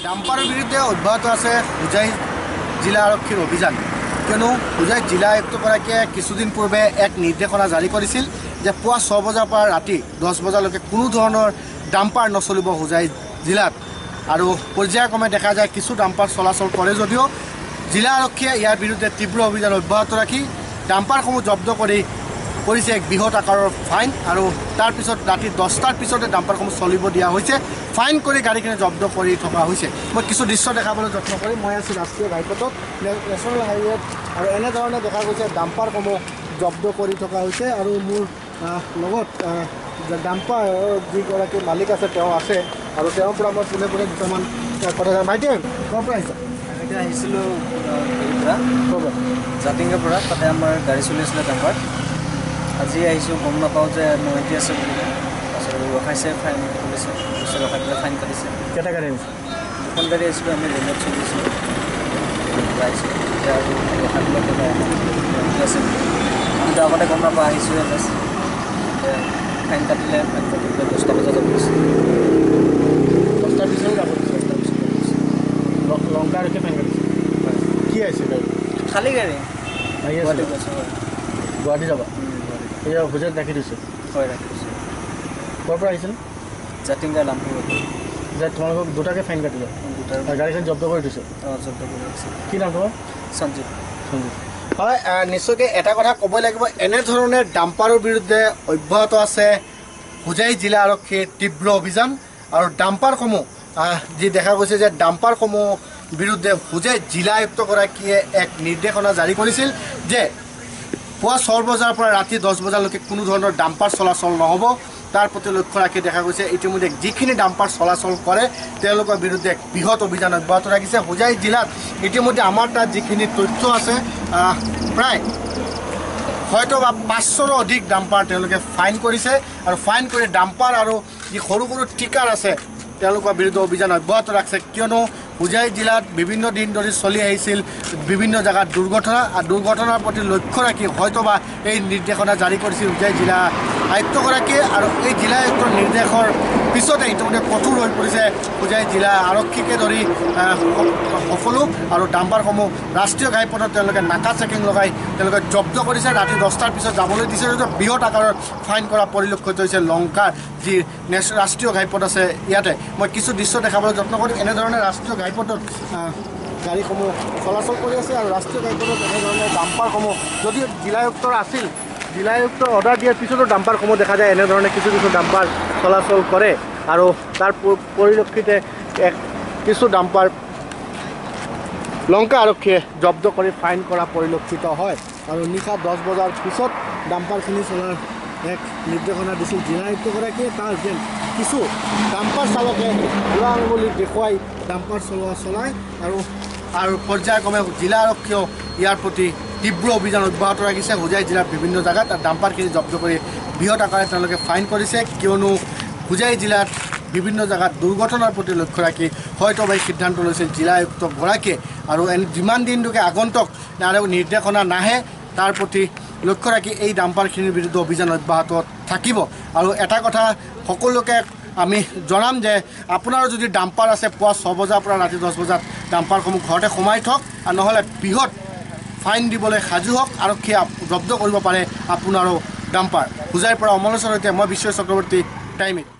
ডাম্পাৰৰ বিৰুদ্ধে অব্যাহত আছে হোজাই জিলা আৰক্ষীৰ অভিযান। কিয়নো হোজাই জিলা আয়ুক্তগৰাকীয়ে কিছুদিন পূৰ্বে এক নিৰ্দেশনা জাৰি কৰিছিল যে পুৱা 6 বজাৰ পৰা ৰাতি 10 বজালৈকে কোনো ধৰণৰ ডাম্পাৰ নচলিব হোজাই জিলাত। আৰু পৰ্যায়ক্ৰমে দেখা যায় কিছু ডাম্পাৰ চলাচল কৰে যদিও জিলা আৰক্ষীয়ে ইয়াৰ বিৰুদ্ধে তীব্ৰ অভিযান অব্যাহত ৰাখি ডাম্পাৰসমূহ জব্দ কৰিছে এক বৃহৎ আকাৰৰ ফাইন। আৰু তাৰপিছত ৰাতি 10টাৰ পিছতে ডাম্পাৰসমূহ চলিব দিয়া হৈছে। ফাইন কৰি গাড়ীখিনি জব্দ কৰি থকা হৈছে। মই কিছু দৃশ্য দেখাবলৈ যত্ন কৰিম। মই আছোঁ ৰাষ্ট্ৰীয় ঘাইপথত, নেশ্যনেল হাইৱেত, আৰু এনেধৰণে দেখা গৈছে ডাম্পাৰসমূহ জব্দ কৰি থকা হৈছে। আৰু মোৰ লগত ডাম্পাৰ যিগৰাকী মালিক আছে তেওঁ আছে, আৰু তেওঁৰ পৰা মই পোনে পোনে দুটামান কথা জানো। ভাইটি ক'ৰ পৰা আহিছে? এতিয়া আহিছিলোঁ জাতিংগাৰ পৰা। তাতে আমাৰ গাড়ী চলি আছিলে ডাম্পাৰ। আজি আহিছোঁ, গম নাপাওঁ যে নৈতি আছে বুলি। তাৰপিছত ৰখাইছে, ফাইন কৰিছে, তাৰপিছত ৰখাই পেলাই ফাইন কাটিছে। কেইটা গাড়ী আহিছে? দুখন গাড়ী আহিছিলোঁ, আমি ৰেলত চলিছিলোঁ আহিছিলোঁ। এতিয়া আৰু ৰখাই পেলাই আছে। কিন্তু আগতে গম নাপাওঁ, আহিছোঁহে জাষ্ট। ফাইন কাটিলে, ফাইন কাটি পেলাই 10টা বজাত যাব দিছে। 10টাৰ পিছতে যাব দিছে। 10টাৰ পিছত যাব দিছে। লংকা আৰক্ষীয়ে ফাইন কাটিছে। কি আহিছে গাড়ী? খালী গাড়ী গুৱাহাটী গৈছে। গৈছে। হয়, গুৱাহাটী যাবা? গুৱাহাটী। এয়া হোজাইত ৰাখি দিছে। হয়, ৰাখি দিছোঁ। ক'ৰ পৰা আহিছিল? জাতিংগা লামপুৰ যে তোমালোকক দুটাকে ফাইন কাটিলে, দুটাৰ গাড়ীখন জব্দ কৰি দিছে। জব্দ কৰি ৰাখিছে। কি নাম তোমাৰ? সঞ্জীৱ। হয়, নিশ্চয়কৈ এটা কথা ক'বই লাগিব, এনেধৰণে ডাম্পাৰৰ বিৰুদ্ধে অব্যাহত আছে হোজাই জিলা আৰক্ষীৰ তীব্ৰ অভিযান। আৰু ডাম্পাৰসমূহ যি দেখা গৈছে যে ডাম্পাৰসমূহ বিৰুদ্ধে হোজাই জিলা আয়ুক্তগৰাকীয়ে এক নিৰ্দেশনা জাৰি কৰিছিল যে পুৱা 6 বজাৰ পৰা ৰাতি 10 বজালৈকে কোনো ধৰণৰ ডাম্পাৰ চলাচল নহ'ব। তাৰ প্ৰতি লক্ষ্য ৰাখি দেখা গৈছে ইতিমধ্যে যিখিনি ডাম্পাৰ চলাচল কৰে তেওঁলোকৰ বিৰুদ্ধে এক বৃহৎ অভিযান অব্যাহত ৰাখিছে হোজাই জিলাত। ইতিমধ্যে আমাৰ তাত যিখিনি তথ্য আছে, প্ৰায় হয়তো বা 500ৰো অধিক ডাম্পাৰ তেওঁলোকে ফাইন কৰিছে। আৰু ফাইন কৰি ডাম্পাৰ আৰু যি সৰু সৰু ঠিকাৰ আছে তেওঁলোকৰ বিৰুদ্ধে অভিযান অব্যাহত ৰাখিছে। কিয়নো হোজাই জিলাত বিভিন্ন দিন ধৰি চলি আহিছিল বিভিন্ন জেগাত দুৰ্ঘটনা, আৰু দুৰ্ঘটনাৰ প্ৰতি লক্ষ্য ৰাখি হয়তোবা এই নিৰ্দেশনা জাৰি কৰিছিল হোজাই জিলা আয়ুক্তগৰাকীয়ে। আৰু এই জিলা আয়ুক্তৰ নিৰ্দেশৰ পিছতে ইতিমধ্যে কঠোৰ হৈ পৰিছে হোজাই জিলা আৰক্ষীকে ধৰি সকলো। আৰু ডাম্পাৰসমূহ ৰাষ্ট্ৰীয় ঘাইপথত তেওঁলোকে নাকা চেকিং লগাই তেওঁলোকে জব্দ কৰিছে। ৰাতি 10টাৰ পিছত যাবলৈ দিছে যদিও বৃহৎ আকাৰৰ ফাইন কৰা পৰিলক্ষিত হৈছে লংকাৰ যি ৰাষ্ট্ৰীয় ঘাইপথ আছে ইয়াতে। মই কিছু দৃশ্য দেখাবলৈ যত্ন কৰিম। এনেধৰণে ৰাষ্ট্ৰীয় ঘাইপথত গাড়ীসমূহ চলাচল কৰি আছে। আৰু ৰাষ্ট্ৰীয় ঘাইপথত এনেধৰণে ডাম্পাৰসমূহ যদিও জিলা আয়ুক্তৰ আছিল, জিলা আয়ুক্তৰ অৰ্ডাৰ দিয়াৰ পিছতো ডাম্পাৰসমূহ দেখা যায় এনেধৰণে কিছু ডাম্পাৰ চলাচল কৰে। আৰু তাৰ পৰিলক্ষিতে কিছু ডাম্পাৰ লংকা আৰক্ষীয়ে জব্দ কৰি ফাইন কৰা পৰিলক্ষিত হয়। আৰু নিশা 10 বজাৰ পিছত ডাম্পাৰখিনি চলাৰ এক নিৰ্দেশনা দিছিল জিলা আয়ুক্তগৰাকীয়ে। তাৰ যেন কিছু ডাম্পাৰ চালকে বুঢ়া আঙুলি দেখুৱাই ডাম্পাৰ চলাই। আৰু পৰ্যায়ক্ৰমে জিলা আৰক্ষীয়েও ইয়াৰ প্ৰতি তীব্ৰ অভিযান অব্যাহত ৰাখিছে হোজাই জিলাৰ বিভিন্ন জেগাত। ডাম্পাৰখিনি জব্দ কৰি বৃহৎ আকাৰে তেওঁলোকে ফাইন কৰিছে। কিয়নো হোজাই জিলাত বিভিন্ন জেগাত দুৰ্ঘটনাৰ প্ৰতি লক্ষ্য ৰাখি হয়তো এই সিদ্ধান্ত লৈছিল জিলা আয়ুক্তগৰাকীয়ে। আৰু যিমান দিনলৈকে আগন্তুক আৰু নিৰ্দেশনা নাহে তাৰ প্ৰতি লক্ষ্য ৰাখি এই ডাম্পাৰখিনিৰ বিৰুদ্ধে অভিযান অব্যাহত থাকিব। আৰু এটা কথা সকলোকে আমি জনাম যে আপোনাৰো যদি ডাম্পাৰ আছে পুৱা 6 বজাৰ পৰা ৰাতি 10 বজাত ডাম্পাৰসমূহ ঘৰতে সোমাই থওক, আৰু নহ'লে বৃহৎ ফাইন দিবলৈ সাজু হওক। আৰক্ষীয়ে জব্দ কৰিব পাৰে আপোনাৰো ডাম্পাৰ। হোজাইৰ পৰা অমলেশ্বৰ সৈতে মই বিশ্ব চক্ৰৱৰ্তী, টাইম 8।